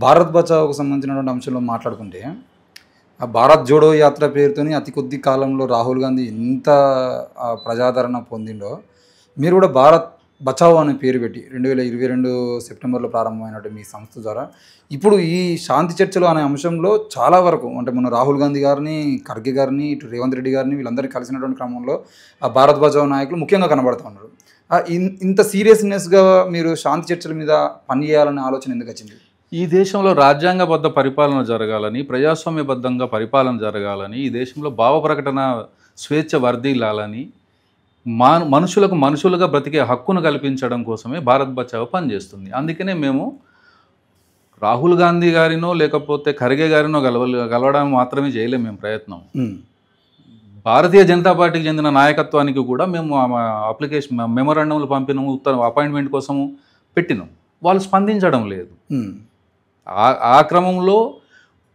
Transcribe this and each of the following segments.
భారత్ బచావోకు సంబంధించినటువంటి అంశంలో మాట్లాడుకుంటే, ఆ భారత్ జోడో యాత్ర పేరుతోని అతి కొద్ది కాలంలో రాహుల్ గాంధీ ఎంత ప్రజాదరణ పొందిండో, మీరు కూడా భారత్ బచావో అనే పేరు పెట్టి 2022 సెప్టెంబర్‌లో ప్రారంభమైనటువంటి మీ సంస్థ ద్వారా, ఇప్పుడు ఈ శాంతి చర్చలు అనే అంశంలో చాలా వరకు అంటే మొన్న రాహుల్ గాంధీ గారిని, ఖర్గే గారిని, ఇటు రేవంత్ రెడ్డి గారిని వీళ్ళందరినీ కలిసినటువంటి క్రమంలో ఆ భారత్ బచావో నాయకులు ముఖ్యంగా కనబడతా ఉన్నారు. ఇంత సీరియస్‌నెస్‌గా మీరు శాంతి చర్చల మీద పని చేయాలనే ఆలోచన ఎందుకొచ్చింది? ఈ దేశంలో రాజ్యాంగబద్ధ పరిపాలన జరగాలని, ప్రజాస్వామ్యబద్ధంగా పరిపాలన జరగాలని, ఈ దేశంలో భావ ప్రకటన స్వేచ్ఛ వర్ధిల్లాలని, మనుషులకు మనుషులుగా బ్రతికే హక్కును కల్పించడం కోసమే భారత్ బచావో పనిచేస్తుంది. అందుకనే మేము రాహుల్ గాంధీ గారినో లేకపోతే ఖర్గే గారినో కలవడానికి మాత్రమే చేయలేము మేము ప్రయత్నం. భారతీయ జనతా పార్టీకి చెందిన నాయకత్వానికి కూడా మేము అప్లికేషన్ మెమోరాండంలు పంపినాము, అపాయింట్మెంట్ కోసము పెట్టినాం. వాళ్ళు స్పందించడం లేదు. ఆ క్రమంలో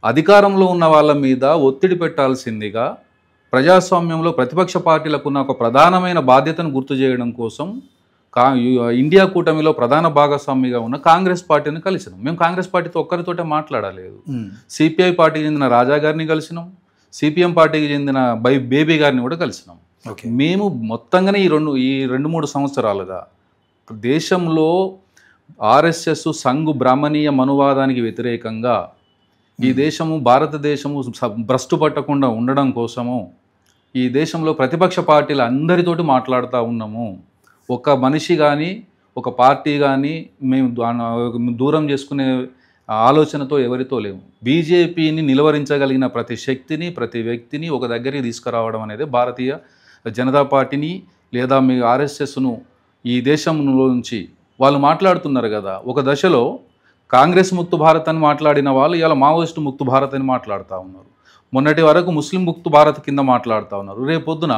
అధికారంలో ఉన్న వాళ్ళ మీద ఒత్తిడి పెట్టాల్సిందిగా ప్రజాస్వామ్యంలో ప్రతిపక్ష పార్టీలకు ఉన్న ఒక ప్రధానమైన బాధ్యతను గుర్తు చేయడం కోసం ఇండియా కూటమిలో ప్రధాన భాగస్వామిగా ఉన్న కాంగ్రెస్ పార్టీని కలిసినాం. మేము కాంగ్రెస్ పార్టీతో ఒక్కరితోటే మాట్లాడలేదు. సిపిఐ పార్టీకి చెందిన రాజా గారిని కలిసినాం, సిపిఎం పార్టీకి చెందిన బేబీ గారిని కూడా కలిసినాం. మేము మొత్తంగానే ఈ రెండు మూడు సంవత్సరాలుగా దేశంలో ఆర్ఎస్ఎస్ సంఘు బ్రాహ్మణీయ మనువాదానికి వ్యతిరేకంగా ఈ దేశము భారతదేశము భ్రష్టు పట్టకుండా ఉండడం కోసము ఈ దేశంలో ప్రతిపక్ష పార్టీలు అందరితోటి మాట్లాడుతూ ఉన్నాము. ఒక మనిషి కానీ ఒక పార్టీ కానీ మేము దూరం చేసుకునే ఆలోచనతో ఎవరితో లేము. బీజేపీని నిలువరించగలిగిన ప్రతి శక్తిని ప్రతి వ్యక్తిని ఒక దగ్గరికి తీసుకురావడం అనేది భారతీయ జనతా పార్టీని లేదా మీ ఆర్ఎస్ఎస్ను ఈ దేశంలో నుంచి వాళ్ళు మాట్లాడుతున్నారు కదా. ఒక దశలో కాంగ్రెస్ ముక్త భారత్ అని మాట్లాడిన వాళ్ళు ఇలా మావోయిస్టు ముక్త భారత్ అని మాట్లాడుతూ ఉన్నారు. మొన్నటి వరకు ముస్లిం ముక్త భారత్ కింద మాట్లాడుతూ ఉన్నారు. రేపొద్దున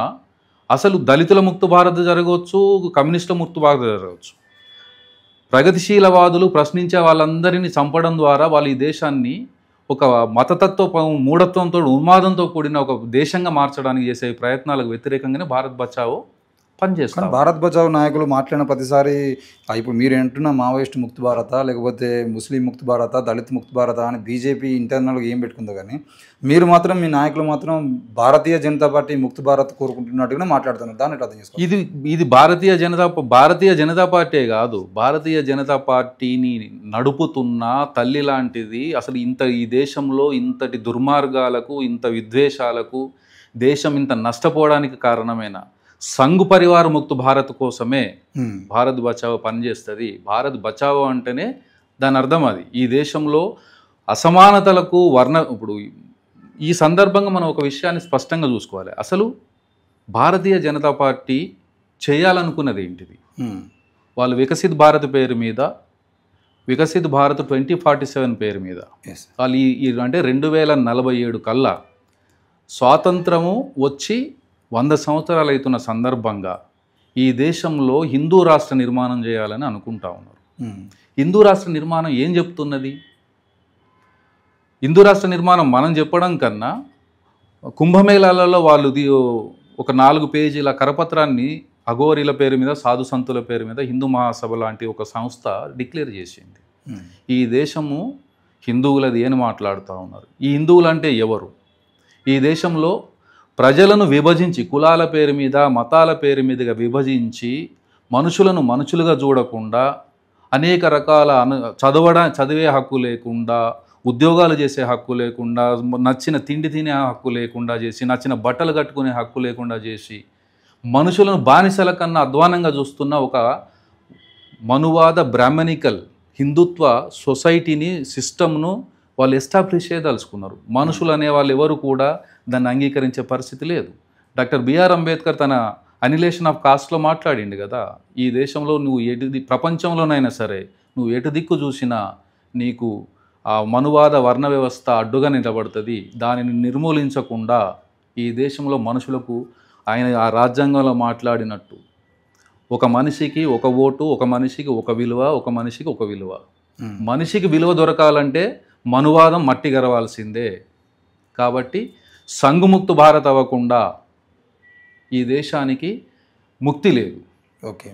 అసలు దళితుల ముక్త భారత్ జరగవచ్చు, కమ్యూనిస్టుల ముక్త భారత్ జరగవచ్చు. ప్రగతిశీలవాదులు ప్రశ్నించే వాళ్ళందరినీ చంపడం ద్వారా వాళ్ళు ఈ దేశాన్ని ఒక మతతత్వ మూఢత్వంతో ఉన్మాదంతో కూడిన ఒక దేశంగా మార్చడానికి చేసే ప్రయత్నాలకు వ్యతిరేకంగానే భారత్ బచావో పనిచేస్తాం. భారత్ బచావో నాయకులు మాట్లాడిన ప్రతిసారి ఇప్పుడు మీరు అంటున్న మావోయిస్ట్ ముక్త భారత లేకపోతే ముస్లిం ముక్త భారత దళిత్ ముక్త భారత అని బీజేపీ ఇంటర్నల్గా ఏం పెట్టుకుందో కానీ మీరు మాత్రం మీ నాయకులు మాత్రం భారతీయ జనతా పార్టీ ముక్త భారత్ కోరుకుంటున్నట్టుగా మాట్లాడుతున్నారు. దాన్ని అర్థం చేసుకోవాలి. ఇది భారతీయ జనతా పార్టీ కాదు, భారతీయ జనతా పార్టీని నడుపుతున్న తల్లి లాంటిది. అసలు ఈ దేశంలో ఇంతటి దుర్మార్గాలకు ఇంత విద్వేషాలకు దేశం ఇంత నష్టపోవడానికి కారణమైన సంఘ్ పరివార ముక్త భారత్ కోసమే భారత్ బచావో పనిచేస్తుంది. భారత్ బచావో అంటేనే దాని అర్థం అది. ఈ దేశంలో అసమానతలకు ఇప్పుడు ఈ సందర్భంగా మనం ఒక విషయాన్ని స్పష్టంగా చూసుకోవాలి. అసలు భారతీయ జనతా పార్టీ చేయాలనుకున్నది ఏంటిది? వాళ్ళు వికసిత్ భారత్ పేరు మీద, వికసిత్ భారత్ 2047 పేరు మీద వాళ్ళు అంటే 2047 కల్లా స్వాతంత్రము వచ్చి 100 సంవత్సరాలు అవుతున్న సందర్భంగా ఈ దేశంలో హిందూ రాష్ట్ర నిర్మాణం చేయాలని అనుకుంటా ఉన్నారు. హిందూ రాష్ట్ర నిర్మాణం ఏం చెప్తున్నది? హిందూ రాష్ట్ర నిర్మాణం మనం చెప్పడం కన్నా కుంభమేళాలలో వాళ్ళు ఒక 4 పేజీల కరపత్రాన్ని అఘోరీల పేరు మీద సాధు సంతుల పేరు మీద హిందూ మహాసభ లాంటి ఒక సంస్థ డిక్లేర్ చేసింది. ఈ దేశము హిందువులది అని మాట్లాడుతూ ఉన్నారు. ఈ హిందువులు అంటే ఎవరు? ఈ దేశంలో ప్రజలను విభజించి కులాల పేరు మీద మతాల పేరు మీదుగా విభజించి మనుషులను మనుషులుగా చూడకుండా అనేక రకాల చదివే హక్కు లేకుండా, ఉద్యోగాలు చేసే హక్కు లేకుండా, నచ్చిన తిండి తినే హక్కు లేకుండా చేసి, నచ్చిన బట్టలు కట్టుకునే హక్కు లేకుండా చేసి మనుషులను బానిసల కన్నా అధ్వానంగా చూస్తున్న ఒక మనువాద బ్రాహ్మణికల్ హిందుత్వ సొసైటీని సిస్టమ్ను వాళ్ళు ఎస్టాబ్లిష్ చేయదలుచుకున్నారు. మనుషులు అనే వాళ్ళు ఎవరు కూడా దాన్ని అంగీకరించే పరిస్థితి లేదు. డాక్టర్ బిఆర్ అంబేద్కర్ తన అనిలేషన్ ఆఫ్ కాస్ట్లో మాట్లాడిండు కదా. ఈ దేశంలో నువ్వు ప్రపంచంలోనైనా సరే నువ్వు ఎటు దిక్కు చూసినా నీకు ఆ మనువాద వర్ణ వ్యవస్థ అడ్డుగా నిలబడుతుంది. దానిని నిర్మూలించకుండా ఈ దేశంలో మనుషులకు ఆయన ఆ రాజ్యాంగంలో మాట్లాడినట్టు ఒక మనిషికి ఒక ఓటు, ఒక మనిషికి ఒక విలువ, ఒక మనిషికి ఒక విలువ. మనిషికి విలువ దొరకాలంటే మనువాదం మట్టి గరవాల్సిందే. కాబట్టి సంఘముక్త భారత్ అవ్వకుండా ఈ దేశానికి ముక్తి లేదు. ఓకే.